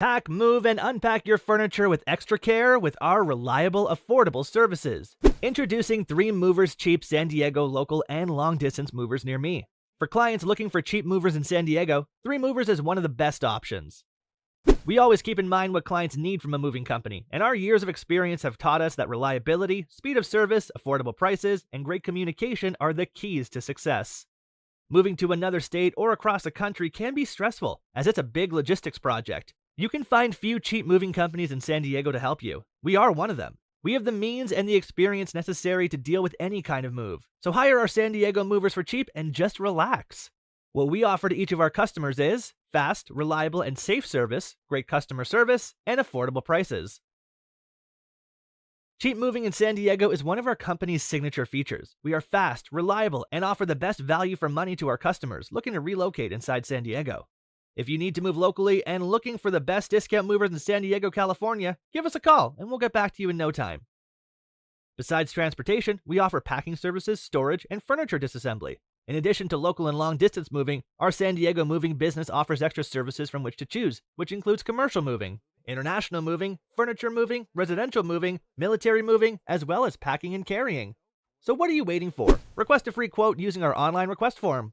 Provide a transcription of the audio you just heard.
Pack, move, and unpack your furniture with extra care with our reliable, affordable services. Introducing 3 Movers Cheap San Diego local and long-distance movers near me. For clients looking for cheap movers in San Diego, 3 Movers is one of the best options. We always keep in mind what clients need from a moving company, and our years of experience have taught us that reliability, speed of service, affordable prices, and great communication are the keys to success. Moving to another state or across the country can be stressful, as it's a big logistics project. You can find few cheap moving companies in San Diego to help you. We are one of them. We have the means and the experience necessary to deal with any kind of move. So hire our San Diego movers for cheap and just relax. What we offer to each of our customers is fast, reliable, and safe service, great customer service, and affordable prices. Cheap moving in San Diego is one of our company's signature features. We are fast, reliable, and offer the best value for money to our customers looking to relocate inside San Diego. If you need to move locally and looking for the best discount movers in San Diego, California, give us a call and we'll get back to you in no time. Besides transportation, we offer packing services, storage, and furniture disassembly. In addition to local and long-distance moving, our San Diego moving business offers extra services from which to choose, which includes commercial moving, international moving, furniture moving, residential moving, military moving, as well as packing and carrying. So what are you waiting for? Request a free quote using our online request form.